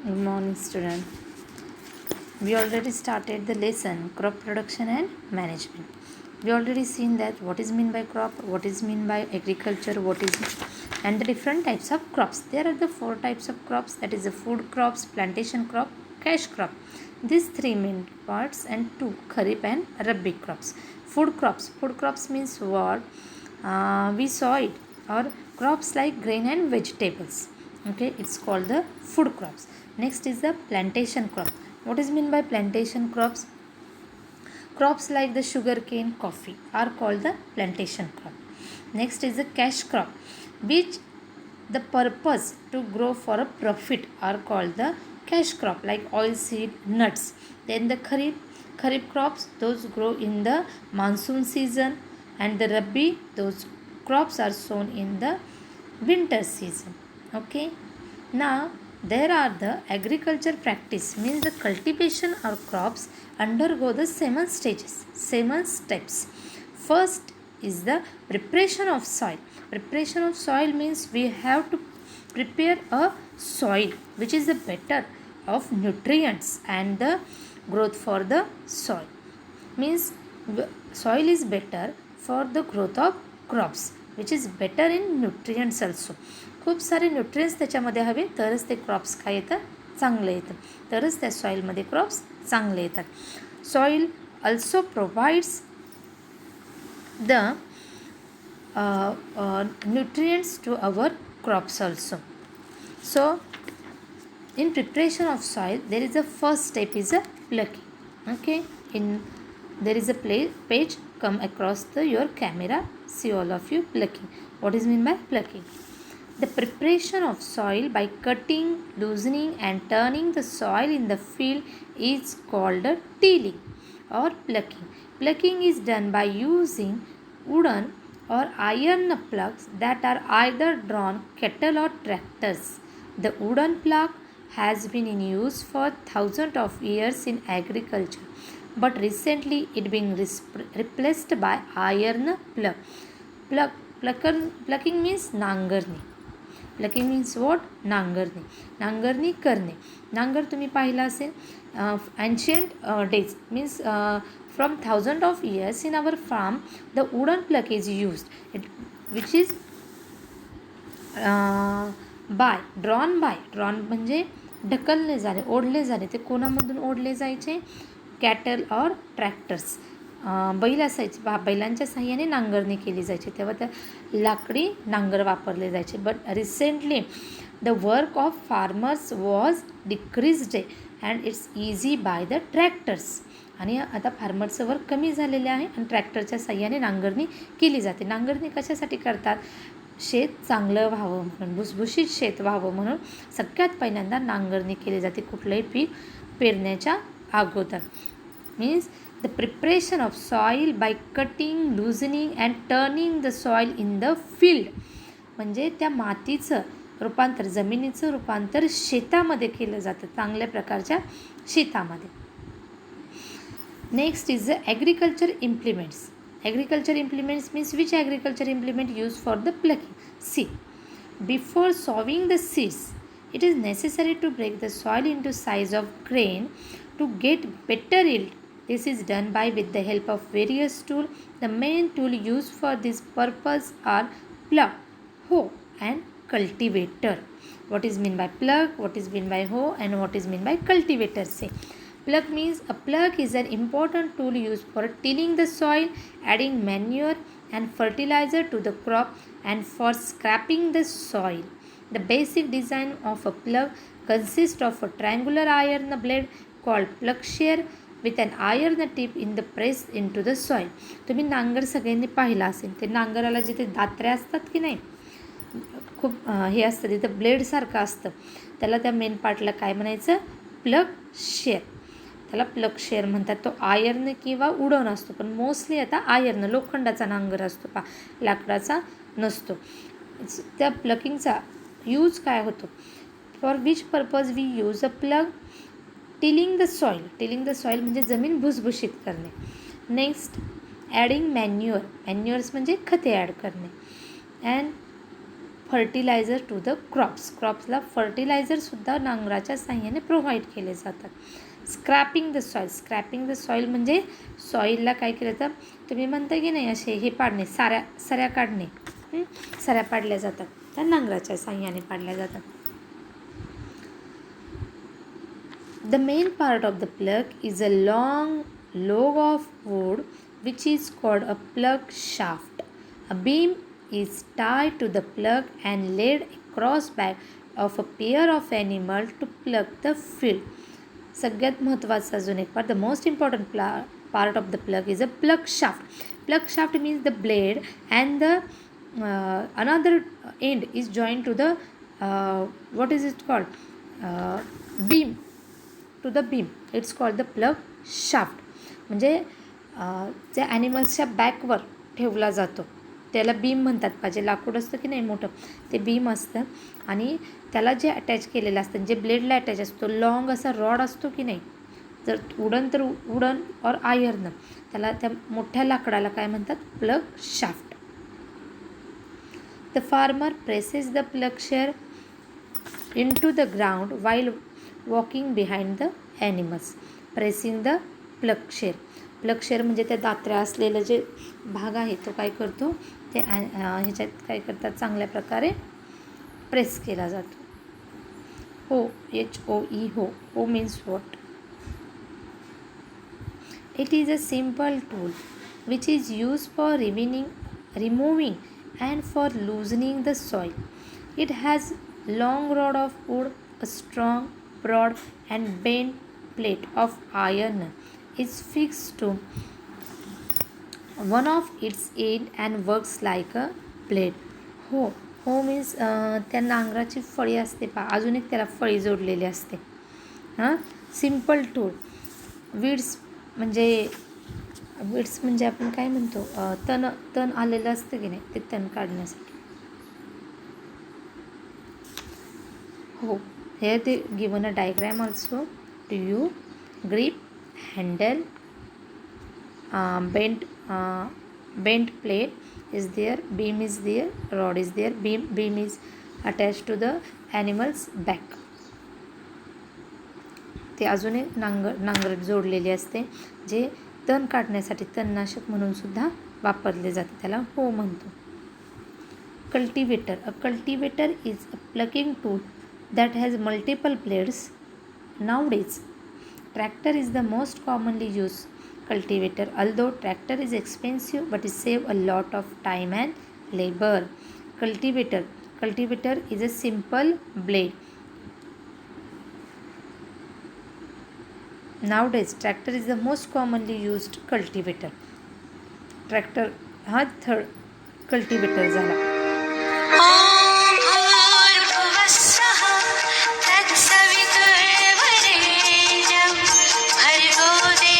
Good morning, student. We already started the lesson crop production and management. We already seen that what is mean by crop, what is mean by agriculture, what is and the different types of crops. There are the four types of crops, that is the food crops, plantation crop, cash crop. These three main parts and two kharif and rabi crops. Food crops means what? We saw it, or crops like grain and vegetables. Okay, it's called the food crops. Next is the plantation crop. What is mean by plantation crops? Crops like the sugarcane, coffee are called the plantation crop. Next is the cash crop, which the purpose to grow for a profit are called the cash crop, like oilseed, nuts. Then the kharif crops, those grow in the monsoon season, and the rabi, those crops are sown in the winter season. Okay, now there are the agriculture practice, means the cultivation or crops undergo the seven steps. First is the preparation of soil. Preparation of soil means we have to prepare a soil which is the better of nutrients and the growth for the soil. Means soil is better for the growth of crops, which is better in nutrients also. खूप सारे nutrients त्याच्यामध्ये हवे तरच ते crops काय येतं, चांगलं येतं, तरच त्या सॉईलमध्ये क्रॉप्स चांगले येतात. Soil also provides the nutrients to our crops also. So in preparation of soil, there is a first step is a plucking. Okay, there is a page come across your camera. See all of you plucking. What is mean by plucking? The preparation of soil by cutting, loosening and turning the soil in the field is called a tilling or plucking. Plucking is done by using wooden or iron plugs that are either drawn cattle or tractors. The wooden plug has been in use for thousands of years in agriculture, but recently it being replaced by iron plug. Plucking means नांगरणी. Plucking means what? नांगरणी. नांगरणी करणे. नांगर तुम्ही पाहिला असेल ancient days means from thousand of years in our farm the wooden pluck is used which is drawn म्हणजे ढकलले जाणे, ओढले जाणे. ते कोणामधून ओढले जायचे? कॅटल और ट्रॅक्टर्स. बैल असायचे, बैलांच्या साह्याने नांगरणी केली जायची, तेव्हा त्या लाकडी नांगर वापरले जायचे. But recently the work of farmers was decreased and it's easy by the tractors. आणि आता फार्मर्सचं वर्क कमी झालेले आहे आणि ट्रॅक्टरच्या साह्याने नांगरणी केली जाते. नांगरणी कशासाठी करतात? शेत चांगलं व्हावं म्हणून, भुसभुशीत शेत व्हावं म्हणून सगळ्यात पहिल्यांदा नांगरणी केली जाते कुठलंही पीक पेरण्याच्या अगोदर. Means the preparation of soil by cutting, loosening and turning the soil in the field. म्हणजे त्या मातीचं रूपांतर, जमिनीचं रूपांतर शेतामध्ये केलं जातं, चांगल्या प्रकारच्या शेतामध्ये. Next is the agriculture implements. Agriculture implements means which agriculture implement use for the plucking. See, before sowing the seeds, it is necessary to break the soil into size of grain to get better yield. This is done with the help of various tools. The main tool used for this purpose are plug, hoe and cultivator. What is mean by plug, what is mean by hoe and what is mean by cultivator? Say, plug means a plug is an important tool used for tilling the soil, adding manure and fertilizer to the crop and for scraping the soil. The basic design of a plug consists of a triangular iron blade called plugshare with an iron tip in the press into the soil. तुम्ही नांगर सगळ्यांनी पाहिला असेल. ते नांगराला जिथे दात्र्या असतात की नाही, खूप हे असतं तिथं ब्लेडसारखं असतं, त्याला त्या मेन पार्टला काय म्हणायचं? Plug share. त्याला प्लग शेअर म्हणतात. तो आयर्न किंवा उडण असतो, पण मोस्टली आता आयर्न लोखंडाचा नांगर असतो, लाकडाचा नसतो. त्या प्लकिंगचा यूज काय होतो? For which purpose we use a plug? Tilling the soil. Tilling the soil म्हणजे जमीन भुसभुशीत करणे. Next adding manure. मॅन्युअर्स म्हणजे खते ॲड करणे. अँड फर्टिलायझर टू द क्रॉप्सला फर्टिलायझरसुद्धा नांगराच्या साहाय्याने प्रोव्हाइड केले जातात. स्क्रॅपिंग द सॉईल म्हणजे सॉईलला काय केलं तर तुम्ही म्हणता की नाही असे हे पाडणे सऱ्या काढणे, सऱ्या पाडल्या जातात त्या नांगराच्या साहाय्याने पाडल्या जातात. The main part of the plug is a long log of wood which is called a plug shaft. A beam is tied to the plug and laid across back of a pair of animal to plug the field. सगळ्यात महत्त्वाचा अजून एक part, the most important part of the plug is a plug shaft. Plug shaft means the blade and the another end is joined to the what is it called, beam, to the beam. It's called the plug shaft. म्हणजे जे ॲनिमल्सच्या बॅकवर ठेवला जातो त्याला beam म्हणतात. पाहिजे लाकूड असतं की नाही मोठं ते बीम असतं आणि त्याला जे अटॅच केलेलं असतं जे ब्लेडला अटॅच असतो लॉंग असा रॉड असतो की नाही, जर वुडन तर वुडन और आयर्न, त्याला त्या मोठ्या लाकडाला काय म्हणतात plug shaft. The farmer presses the plug share into the ground while walking behind the animals. Pressing the plug share म्हणजे त्या दात्र्या असलेलं जे भाग आहे तो काय करतो ते ह्याच्यात काय करतात चांगल्या प्रकारे प्रेस केला जातो. HOE हो means what. It is a simple tool which is use for removing and for loosening the soil. It has long rod of wood, a strong, broad and bent plate of iron is fixed to one of its end and works like a blade. हो means त्या नांगराची फळी असते पहा, अजून एक त्याला फळी जोडलेली असते. Simple tool. विड्स म्हणजे आपण काय म्हणतो तण आलेलं असतं की नाही ते तण काढण्यासाठी. Here they given a diagram also to you. Grip, handle, bent plate is there, beam is there, rod is there. Beam is attached to the animal's back. ते अजून एक नांगर जोडलेली असते जे तण काढण्यासाठी तणनाशक म्हणून सुद्धा वापरले जाते, त्याला हो म्हणतो. Cultivator. A cultivator is a plucking tool that has multiple blades. Nowadays, tractor is the most commonly used cultivator. Although tractor is expensive, but it save a lot of time and labor. Cultivator is a simple blade. Nowadays, tractor is the most commonly used cultivator. Tractor हा third cultivator झाला.